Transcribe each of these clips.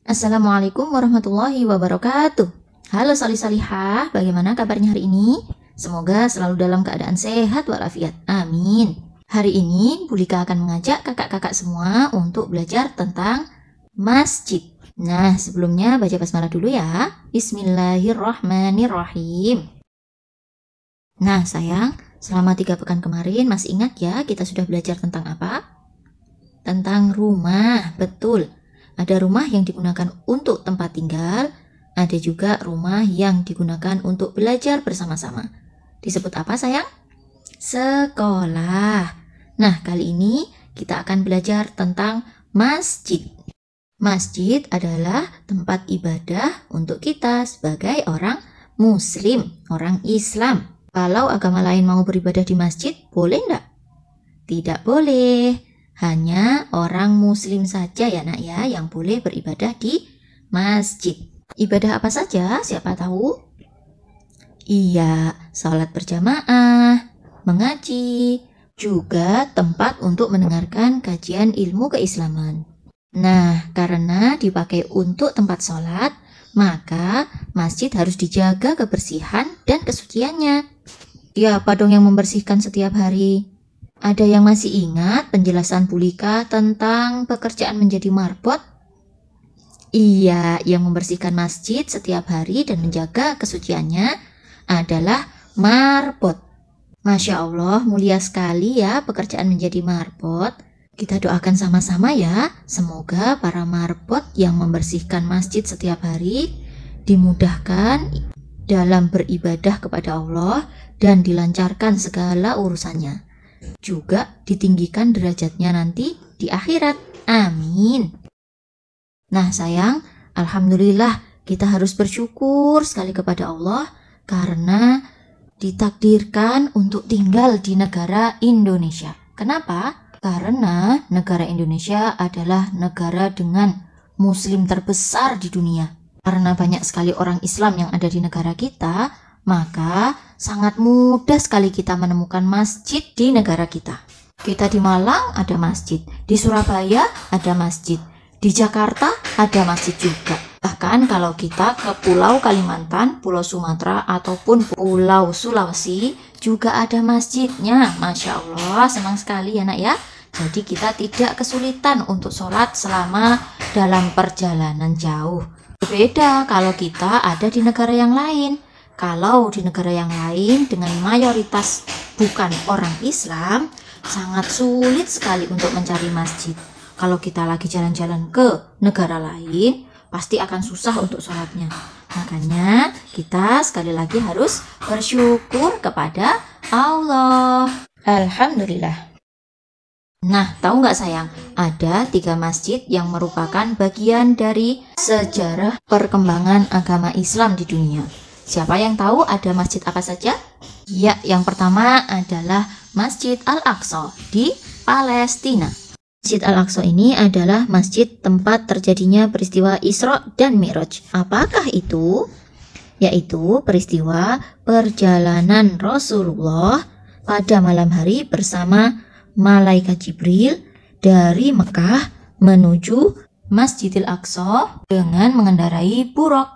Assalamualaikum warahmatullahi wabarakatuh. Halo salih-salihah, bagaimana kabarnya hari ini? Semoga selalu dalam keadaan sehat walafiat. Amin. Hari ini Bulika akan mengajak kakak-kakak semua untuk belajar tentang masjid. Nah, sebelumnya baca basmalah dulu ya. Bismillahirrahmanirrahim. Nah sayang, selama 3 pekan kemarin masih ingat ya kita sudah belajar tentang apa? Tentang rumah, betul. Ada rumah yang digunakan untuk tempat tinggal, ada juga rumah yang digunakan untuk belajar bersama-sama. Disebut apa sayang? Sekolah. Nah, kali ini kita akan belajar tentang masjid. Masjid adalah tempat ibadah untuk kita sebagai orang Muslim, orang Islam. Kalau agama lain mau beribadah di masjid, boleh enggak? Tidak boleh. Hanya orang Muslim saja ya nak ya yang boleh beribadah di masjid. Ibadah apa saja? Siapa tahu? Iya, sholat berjamaah, mengaji, juga tempat untuk mendengarkan kajian ilmu keislaman. Nah, karena dipakai untuk tempat sholat, maka masjid harus dijaga kebersihan dan kesuciannya. Siapa dong yang membersihkan setiap hari? Ada yang masih ingat penjelasan Bulika tentang pekerjaan menjadi marbot? Iya, yang membersihkan masjid setiap hari dan menjaga kesuciannya adalah marbot. Masya Allah, mulia sekali ya pekerjaan menjadi marbot. Kita doakan sama-sama ya, semoga para marbot yang membersihkan masjid setiap hari dimudahkan dalam beribadah kepada Allah dan dilancarkan segala urusannya. Juga ditinggikan derajatnya nanti di akhirat. Amin. Nah sayang, alhamdulillah kita harus bersyukur sekali kepada Allah karena ditakdirkan untuk tinggal di negara Indonesia. Kenapa? Karena negara Indonesia adalah negara dengan muslim terbesar di dunia. Karena banyak sekali orang Islam yang ada di negara kita, maka sangat mudah sekali kita menemukan masjid di negara kita. Kita di Malang ada masjid, di Surabaya ada masjid, di Jakarta ada masjid juga. Bahkan kalau kita ke Pulau Kalimantan, Pulau Sumatera, ataupun Pulau Sulawesi juga ada masjidnya. Masya Allah, senang sekali ya nak ya. Jadi kita tidak kesulitan untuk sholat selama dalam perjalanan jauh. Berbeda kalau kita ada di negara yang lain. Kalau di negara yang lain dengan mayoritas bukan orang Islam, sangat sulit sekali untuk mencari masjid. Kalau kita lagi jalan-jalan ke negara lain, pasti akan susah untuk sholatnya. Makanya kita sekali lagi harus bersyukur kepada Allah. Alhamdulillah. Nah, tahu nggak sayang, ada 3 masjid yang merupakan bagian dari sejarah perkembangan agama Islam di dunia. Siapa yang tahu ada masjid apa saja? Ya, yang pertama adalah Masjid Al-Aqsa di Palestina. Masjid Al-Aqsa ini adalah masjid tempat terjadinya peristiwa Isra dan Mi'raj. Apakah itu? Yaitu peristiwa perjalanan Rasulullah pada malam hari bersama Malaikat Jibril dari Mekah menuju Masjidil Aqsa dengan mengendarai buraq.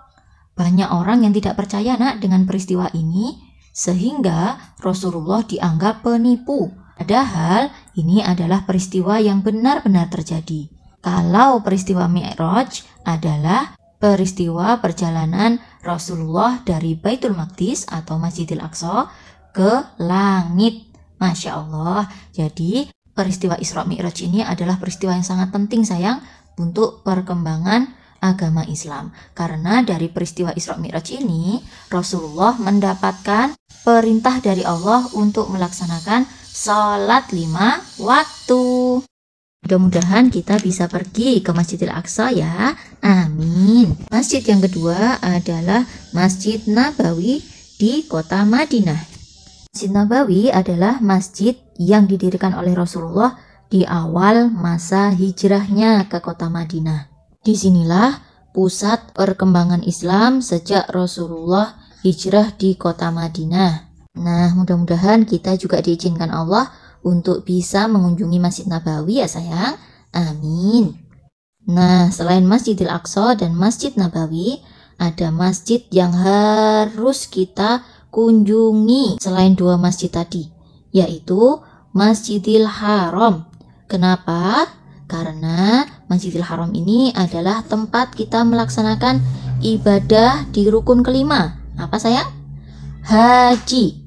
Banyak orang yang tidak percaya nak dengan peristiwa ini sehingga Rasulullah dianggap penipu. Padahal ini adalah peristiwa yang benar-benar terjadi. Kalau peristiwa Mi'raj adalah peristiwa perjalanan Rasulullah dari Baitul Maqdis atau Masjidil Aqsa ke langit. Masya Allah. Jadi peristiwa Isra Mi'raj ini adalah peristiwa yang sangat penting sayang untuk perkembangan agama Islam. Karena dari peristiwa Isra Mi'raj ini Rasulullah mendapatkan perintah dari Allah untuk melaksanakan sholat 5 waktu. Mudah-mudahan kita bisa pergi ke Masjidil Aqsa ya. Amin. Masjid yang kedua adalah Masjid Nabawi di kota Madinah. Masjid Nabawi adalah masjid yang didirikan oleh Rasulullah di awal masa hijrahnya ke kota Madinah. Disinilah pusat perkembangan Islam sejak Rasulullah hijrah di kota Madinah. Nah, mudah-mudahan kita juga diizinkan Allah untuk bisa mengunjungi Masjid Nabawi ya sayang. Amin. Nah, selain Masjidil Aqsa dan Masjid Nabawi, ada masjid yang harus kita kunjungi selain dua masjid tadi, yaitu Masjidil Haram. Kenapa? Karena Masjidil Haram ini adalah tempat kita melaksanakan ibadah di rukun kelima. Apa sayang? Haji.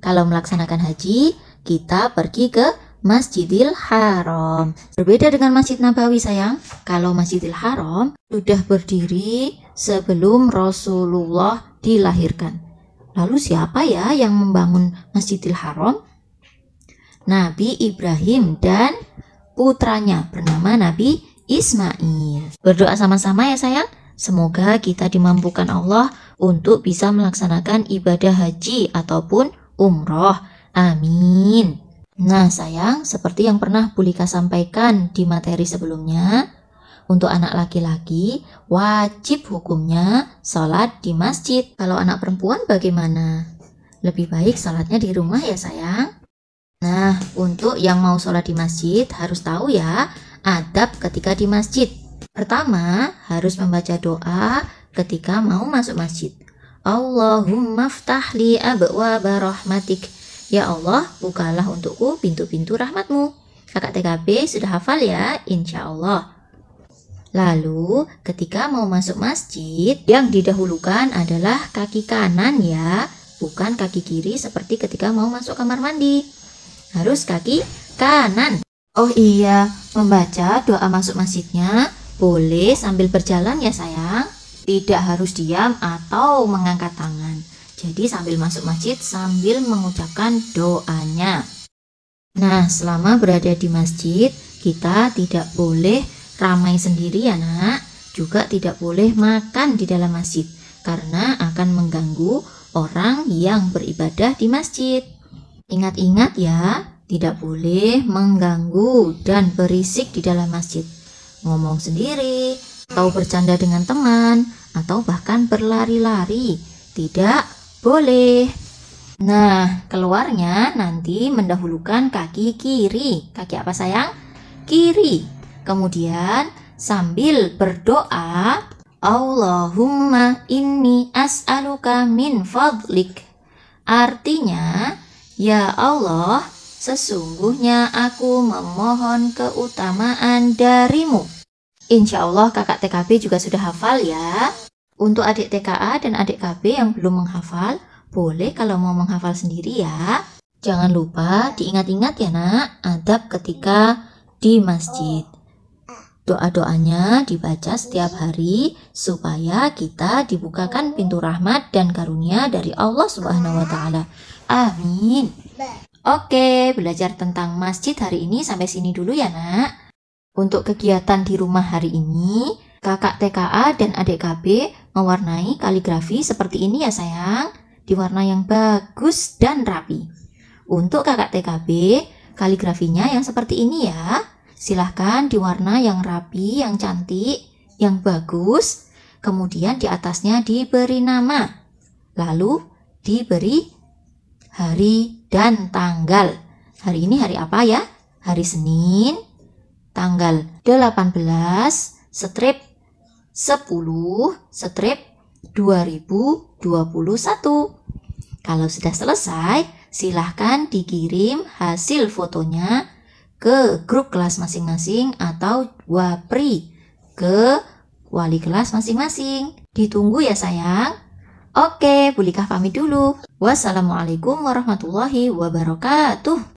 Kalau melaksanakan haji, kita pergi ke Masjidil Haram. Berbeda dengan Masjid Nabawi sayang. Kalau Masjidil Haram sudah berdiri sebelum Rasulullah dilahirkan. Lalu siapa ya yang membangun Masjidil Haram? Nabi Ibrahim dan putranya bernama Nabi Ismail. Berdoa sama-sama ya sayang. Semoga kita dimampukan Allah untuk bisa melaksanakan ibadah haji ataupun umroh. Amin. Nah sayang, seperti yang pernah Bulika sampaikan di materi sebelumnya, untuk anak laki-laki wajib hukumnya sholat di masjid. Kalau anak perempuan bagaimana? Lebih baik sholatnya di rumah ya sayang. Nah, untuk yang mau sholat di masjid harus tahu ya adab ketika di masjid. Pertama, harus membaca doa ketika mau masuk masjid. Allahumma ftahli abwaba rahmatik. Ya Allah, bukalah untukku pintu-pintu rahmatmu. Kakak TKB sudah hafal ya, insya Allah. Lalu, ketika mau masuk masjid, yang didahulukan adalah kaki kanan ya, bukan kaki kiri seperti ketika mau masuk kamar mandi. Harus kaki kanan. Oh iya, membaca doa masuk masjidnya boleh sambil berjalan ya sayang. Tidak harus diam atau mengangkat tangan. Jadi sambil masuk masjid sambil mengucapkan doanya. Nah, selama berada di masjid, kita tidak boleh ramai sendiri ya nak. Juga tidak boleh makan di dalam masjid, karena akan mengganggu orang yang beribadah di masjid. Ingat-ingat ya, tidak boleh mengganggu dan berisik di dalam masjid. Ngomong sendiri, atau bercanda dengan teman, atau bahkan berlari-lari. Tidak boleh. Nah, keluarnya nanti mendahulukan kaki kiri. Kaki apa sayang? Kiri. Kemudian sambil berdoa, Allahumma inni as'aluka min fadlik. Artinya, ya Allah, sesungguhnya aku memohon keutamaan darimu. Insya Allah kakak TKB juga sudah hafal ya. Untuk adik TKA dan adik KB yang belum menghafal, boleh kalau mau menghafal sendiri ya. Jangan lupa diingat-ingat ya nak, adab ketika di masjid. Doa-doanya dibaca setiap hari supaya kita dibukakan pintu rahmat dan karunia dari Allah Subhanahu wa Ta'ala. Amin. Oke, belajar tentang masjid hari ini sampai sini dulu ya nak. Untuk kegiatan di rumah hari ini, kakak TKA dan adik KB mewarnai kaligrafi seperti ini ya sayang, di warna yang bagus dan rapi. Untuk kakak TKB, kaligrafinya yang seperti ini ya. Silahkan di warna yang rapi, yang cantik, yang bagus. Kemudian di atasnya diberi nama. Lalu diberi hari dan tanggal. Hari ini hari apa ya? Hari Senin, tanggal 18 strip 10 strip 2021. Kalau sudah selesai, silahkan dikirim hasil fotonya ke grup kelas masing-masing atau wapri ke wali kelas masing-masing. Ditunggu ya sayang. Oke, Bulika pamit dulu. Wassalamualaikum warahmatullahi wabarakatuh.